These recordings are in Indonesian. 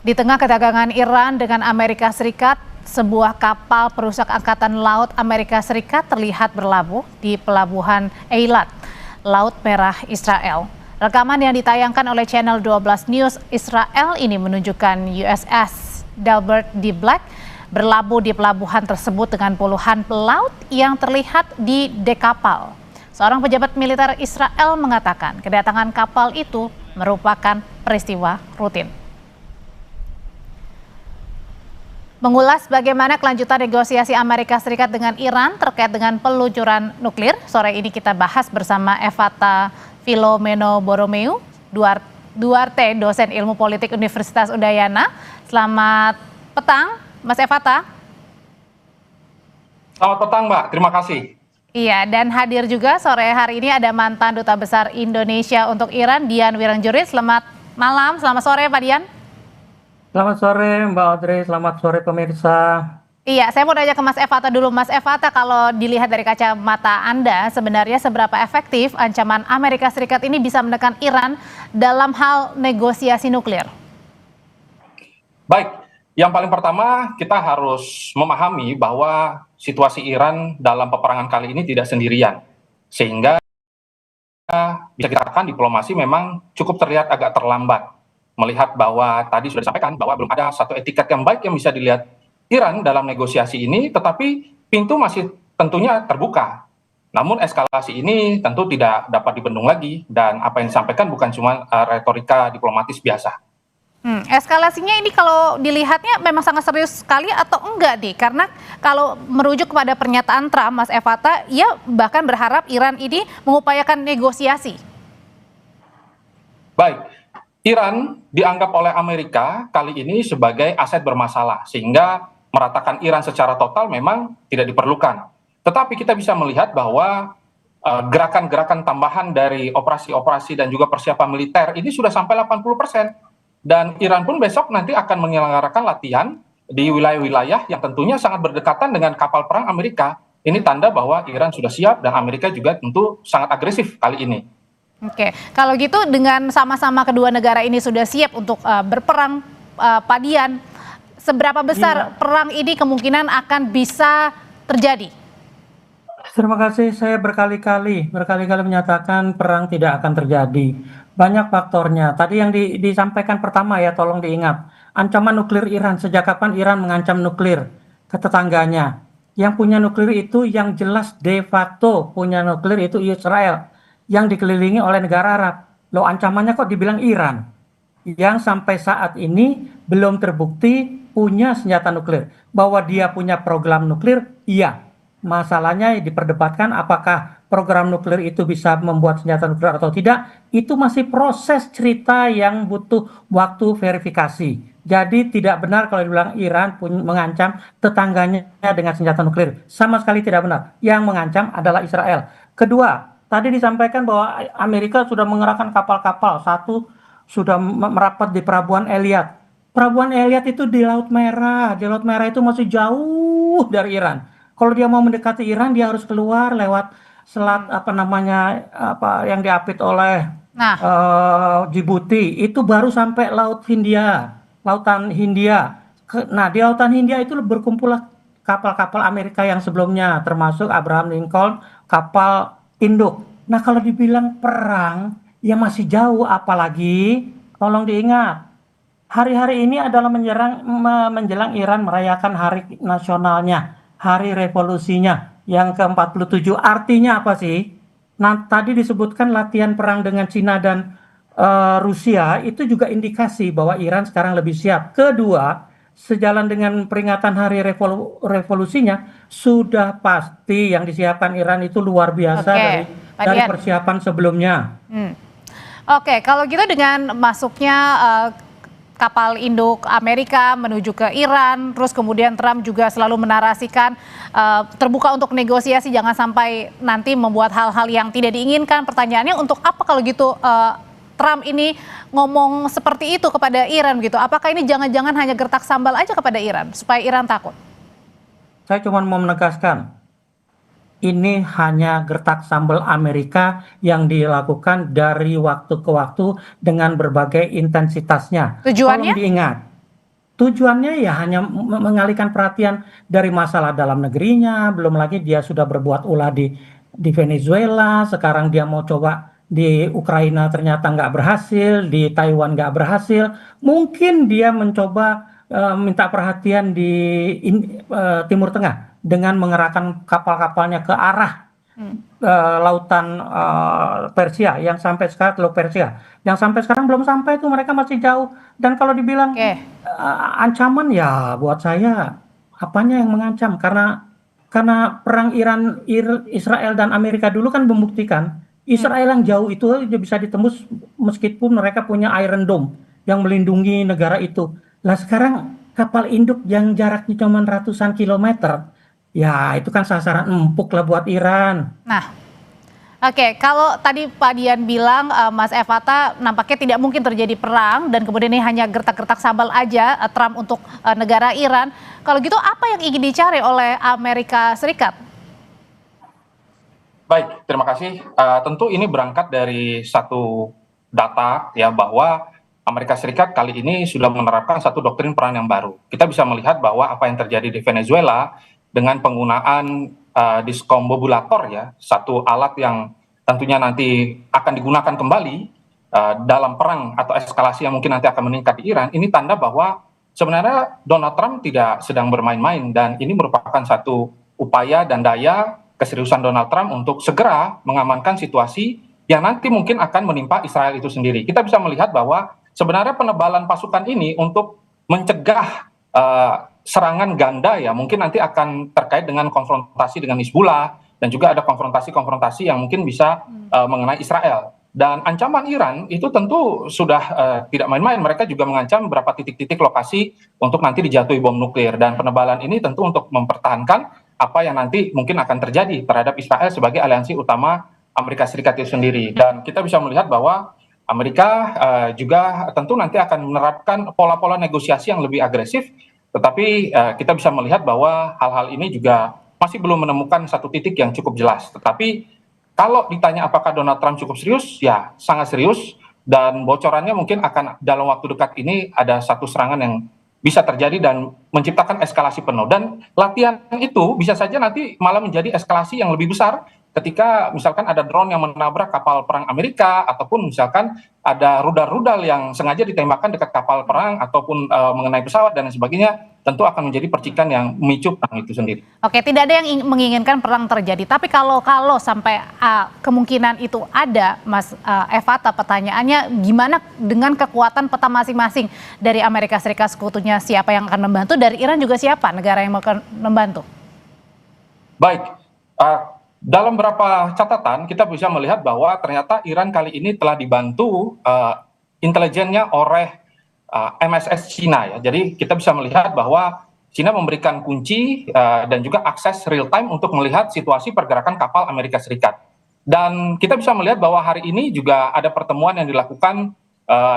Di tengah ketegangan Iran dengan Amerika Serikat, sebuah kapal perusak angkatan laut Amerika Serikat terlihat berlabuh di pelabuhan Eilat, Laut Merah Israel. Rekaman yang ditayangkan oleh Channel 12 News Israel ini menunjukkan USS Delbert D. Black berlabuh di pelabuhan tersebut dengan puluhan pelaut yang terlihat di dek kapal. Seorang pejabat militer Israel mengatakan kedatangan kapal itu merupakan peristiwa rutin. Mengulas bagaimana kelanjutan negosiasi Amerika Serikat dengan Iran terkait dengan peluncuran nuklir, sore ini kita bahas bersama Evata Filomeno Borromeo Duarte, dosen ilmu politik Universitas Udayana. Selamat petang, Mas Evata. Selamat petang, Mbak. Terima kasih. Iya, dan hadir juga sore hari ini ada mantan Duta Besar Indonesia untuk Iran, Dian Wirangjurit. Selamat malam, selamat sore Pak Dian. Selamat sore Mbak Audrey, selamat sore pemirsa. Iya, saya mau nanya ke Mas Evata dulu. Mas Evata, kalau dilihat dari kacamata Anda, sebenarnya seberapa efektif ancaman Amerika Serikat ini bisa menekan Iran dalam hal negosiasi nuklir? Baik, yang paling pertama kita harus memahami bahwa situasi Iran dalam peperangan kali ini tidak sendirian. Sehingga bisa kita katakan diplomasi memang cukup terlihat agak terlambat. Melihat bahwa tadi sudah disampaikan bahwa belum ada satu etiket yang baik yang bisa dilihat Iran dalam negosiasi ini, tetapi pintu masih tentunya terbuka. Namun eskalasi ini tentu tidak dapat dibendung lagi, dan apa yang disampaikan bukan cuma retorika diplomatis biasa. Eskalasinya ini kalau dilihatnya memang sangat serius sekali atau enggak nih? Karena kalau merujuk kepada pernyataan Trump, Mas Evata, ia bahkan berharap Iran ini mengupayakan negosiasi. Baik. Iran dianggap oleh Amerika kali ini sebagai aset bermasalah, sehingga meratakan Iran secara total memang tidak diperlukan. Tetapi kita bisa melihat bahwa gerakan-gerakan tambahan dari operasi-operasi dan juga persiapan militer ini sudah sampai 80%. Dan Iran pun besok nanti akan menyelenggarakan latihan di wilayah-wilayah yang tentunya sangat berdekatan dengan kapal perang Amerika. Ini tanda bahwa Iran sudah siap dan Amerika juga tentu sangat agresif kali ini. Oke, kalau gitu dengan sama-sama kedua negara ini sudah siap untuk berperang, Pak Dian, seberapa besar perang ini kemungkinan akan bisa terjadi? Terima kasih, saya berkali-kali menyatakan perang tidak akan terjadi. Banyak faktornya. Tadi yang disampaikan pertama ya, tolong diingat. Ancaman nuklir Iran, sejak kapan Iran mengancam nuklir ke tetangganya? Yang punya nuklir itu yang jelas de facto punya nuklir itu Israel, yang dikelilingi oleh negara Arab. Loh, ancamannya kok dibilang Iran, yang sampai saat ini belum terbukti punya senjata nuklir. Bahwa dia punya program nuklir, iya. Masalahnya diperdebatkan apakah program nuklir itu bisa membuat senjata nuklir atau tidak. Itu masih proses cerita yang butuh waktu verifikasi. Jadi tidak benar kalau dibilang Iran mengancam tetangganya dengan senjata nuklir. Sama sekali tidak benar. Yang mengancam adalah Israel. Kedua, tadi disampaikan bahwa Amerika sudah mengerahkan kapal-kapal. Satu sudah merapat di Pelabuhan Eilat. Pelabuhan Eilat itu di Laut Merah. Di Laut Merah itu masih jauh dari Iran. Kalau dia mau mendekati Iran, dia harus keluar lewat selat yang diapit oleh Djibouti. Itu baru sampai Lautan Hindia. Nah, di Lautan Hindia itu berkumpul kapal-kapal Amerika yang sebelumnya, termasuk Abraham Lincoln, kapal induk. Nah, kalau dibilang perang, ya masih jauh. Apalagi, tolong diingat, hari-hari ini adalah menjelang Iran merayakan hari nasionalnya, hari revolusinya yang ke-47. Artinya apa sih? Nah, tadi disebutkan latihan perang dengan Cina dan Rusia, itu juga indikasi bahwa Iran sekarang lebih siap. Kedua, sejalan dengan peringatan hari revolusinya, sudah pasti yang disiapkan Iran itu luar biasa dari persiapan sebelumnya. Oke, kalau gitu dengan masuknya kapal induk Amerika menuju ke Iran, terus kemudian Trump juga selalu menarasikan terbuka untuk negosiasi, jangan sampai nanti membuat hal-hal yang tidak diinginkan. Pertanyaannya, untuk apa kalau gitu Trump ini ngomong seperti itu kepada Iran gitu? Apakah ini jangan-jangan hanya gertak sambal aja kepada Iran supaya Iran takut? Saya cuma mau menegaskan, ini hanya gertak sambal Amerika yang dilakukan dari waktu ke waktu dengan berbagai intensitasnya. Tujuannya? Tolong diingat, tujuannya ya hanya mengalihkan perhatian dari masalah dalam negerinya, belum lagi dia sudah berbuat ulah di Venezuela, sekarang dia mau coba di Ukraina ternyata nggak berhasil, di Taiwan nggak berhasil, mungkin dia mencoba minta perhatian di Timur Tengah dengan mengerahkan kapal-kapalnya ke arah lautan Persia yang sampai sekarang Teluk Persia yang sampai sekarang belum sampai itu, mereka masih jauh. Dan kalau dibilang Oke. ancaman, ya buat saya apanya yang mengancam, karena perang Israel dan Amerika dulu kan membuktikan Israel yang jauh itu aja bisa ditembus meskipun mereka punya Iron Dome yang melindungi negara itu. Lah sekarang kapal induk yang jaraknya cuma ratusan kilometer, ya itu kan sasaran empuk lah buat Iran. Nah, oke, kalau tadi Pak Dian bilang, Mas Evata, nampaknya tidak mungkin terjadi perang dan kemudian ini hanya gertak-gertak sambal aja Trump untuk negara Iran. Kalau gitu apa yang ingin dicari oleh Amerika Serikat? Baik, terima kasih. Tentu ini berangkat dari satu data ya, bahwa Amerika Serikat kali ini sudah menerapkan satu doktrin perang yang baru. Kita bisa melihat bahwa apa yang terjadi di Venezuela dengan penggunaan diskombobulator ya, satu alat yang tentunya nanti akan digunakan kembali dalam perang atau eskalasi yang mungkin nanti akan meningkat di Iran. Ini tanda bahwa sebenarnya Donald Trump tidak sedang bermain-main, dan ini merupakan satu upaya dan daya keseriusan Donald Trump untuk segera mengamankan situasi yang nanti mungkin akan menimpa Israel itu sendiri. Kita bisa melihat bahwa sebenarnya penebalan pasukan ini untuk mencegah serangan ganda ya, mungkin nanti akan terkait dengan konfrontasi dengan Hizbullah, dan juga ada konfrontasi-konfrontasi yang mungkin bisa mengenai Israel. Dan ancaman Iran itu tentu sudah tidak main-main. Mereka juga mengancam beberapa titik-titik lokasi untuk nanti dijatuhi bom nuklir, dan penebalan ini tentu untuk mempertahankan apa yang nanti mungkin akan terjadi terhadap Israel sebagai aliansi utama Amerika Serikat itu sendiri. Dan kita bisa melihat bahwa Amerika juga tentu nanti akan menerapkan pola-pola negosiasi yang lebih agresif, tetapi kita bisa melihat bahwa hal-hal ini juga masih belum menemukan satu titik yang cukup jelas. Tetapi kalau ditanya apakah Donald Trump cukup serius, ya sangat serius, dan bocorannya mungkin akan dalam waktu dekat ini ada satu serangan yang bisa terjadi dan menciptakan eskalasi penuh. Dan latihan itu bisa saja nanti malah menjadi eskalasi yang lebih besar ketika misalkan ada drone yang menabrak kapal perang Amerika, ataupun misalkan ada rudal-rudal yang sengaja ditembakkan dekat kapal perang ataupun mengenai pesawat dan sebagainya, tentu akan menjadi percikan yang memicu perang itu sendiri. Oke, tidak ada yang menginginkan perang terjadi. Tapi kalau sampai kemungkinan itu ada, Mas Evata, pertanyaannya gimana dengan kekuatan peta masing-masing dari Amerika Serikat sekutunya, siapa yang akan membantu, dari Iran juga siapa negara yang akan membantu? Baik, dalam beberapa catatan kita bisa melihat bahwa ternyata Iran kali ini telah dibantu intelijennya oleh MSS Cina ya. Jadi kita bisa melihat bahwa Cina memberikan kunci dan juga akses real time untuk melihat situasi pergerakan kapal Amerika Serikat. Dan kita bisa melihat bahwa hari ini juga ada pertemuan yang dilakukan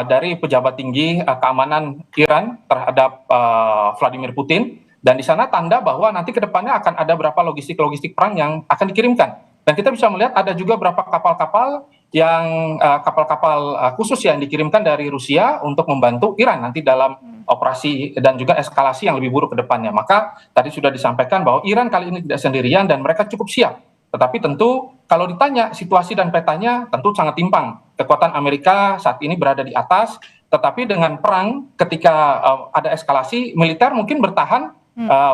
dari pejabat tinggi keamanan Iran terhadap Vladimir Putin. Dan di sana tanda bahwa nanti ke depannya akan ada berapa logistik perang yang akan dikirimkan. Dan kita bisa melihat ada juga berapa kapal-kapal yang kapal-kapal khusus yang dikirimkan dari Rusia untuk membantu Iran nanti dalam operasi dan juga eskalasi yang lebih buruk ke depannya. Maka tadi sudah disampaikan bahwa Iran kali ini tidak sendirian dan mereka cukup siap. Tetapi tentu kalau ditanya situasi dan petanya tentu sangat timpang. Kekuatan Amerika saat ini berada di atas, tetapi dengan perang ketika ada eskalasi militer mungkin bertahan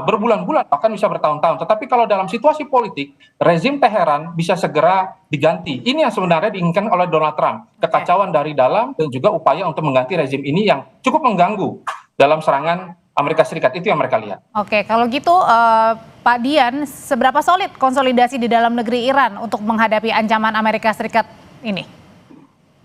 berbulan-bulan, bahkan bisa bertahun-tahun. Tetapi kalau dalam situasi politik, rezim Teheran bisa segera diganti. Ini yang sebenarnya diinginkan oleh Donald Trump. Kekacauan dari dalam dan juga upaya untuk mengganti rezim ini yang cukup mengganggu dalam serangan Amerika Serikat. Itu yang mereka lihat. Oke, kalau gitu Pak Dian, seberapa solid konsolidasi di dalam negeri Iran untuk menghadapi ancaman Amerika Serikat ini?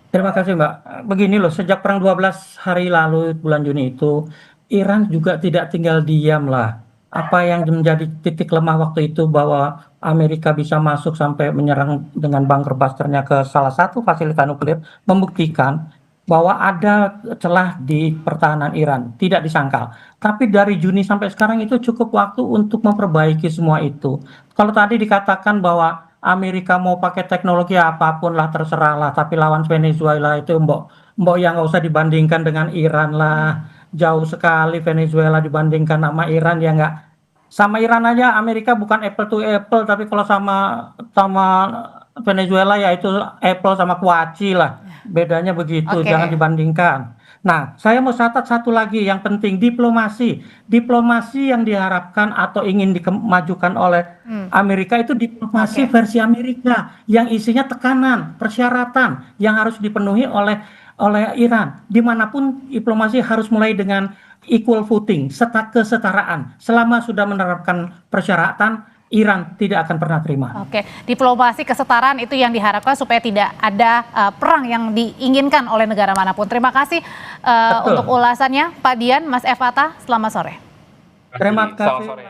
Terima kasih Mbak. Begini loh, sejak perang 12 hari lalu bulan Juni itu, Iran juga tidak tinggal diam lah. Apa yang menjadi titik lemah waktu itu bahwa Amerika bisa masuk sampai menyerang dengan bunker busternya ke salah satu fasilitas nuklir, membuktikan bahwa ada celah di pertahanan Iran, tidak disangkal. Tapi dari Juni sampai sekarang itu cukup waktu untuk memperbaiki semua itu. Kalau tadi dikatakan bahwa Amerika mau pakai teknologi apapun lah terserah lah, tapi lawan Venezuela itu mbok yang nggak usah dibandingkan dengan Iran lah. jauh sekali Venezuela dibandingkan sama Iran, ya nggak? Sama Iran aja Amerika bukan apple to apple, tapi kalau sama Venezuela ya itu apple sama kuaci lah. Bedanya begitu, Oke. jangan dibandingkan. Nah, saya mau catat satu lagi yang penting, diplomasi. Diplomasi yang diharapkan atau ingin dimajukan oleh Amerika itu diplomasi Oke. versi Amerika yang isinya tekanan, persyaratan yang harus dipenuhi oleh Iran. Dimanapun diplomasi harus mulai dengan equal footing, kesetaraan. Selama sudah menerapkan persyaratan, Iran tidak akan pernah terima. Oke, diplomasi kesetaraan itu yang diharapkan supaya tidak ada perang yang diinginkan oleh negara manapun. Terima kasih Betul. untuk ulasannya, Pak Dian, Mas Evata. Selamat sore. Terima Selamat kasih. sore.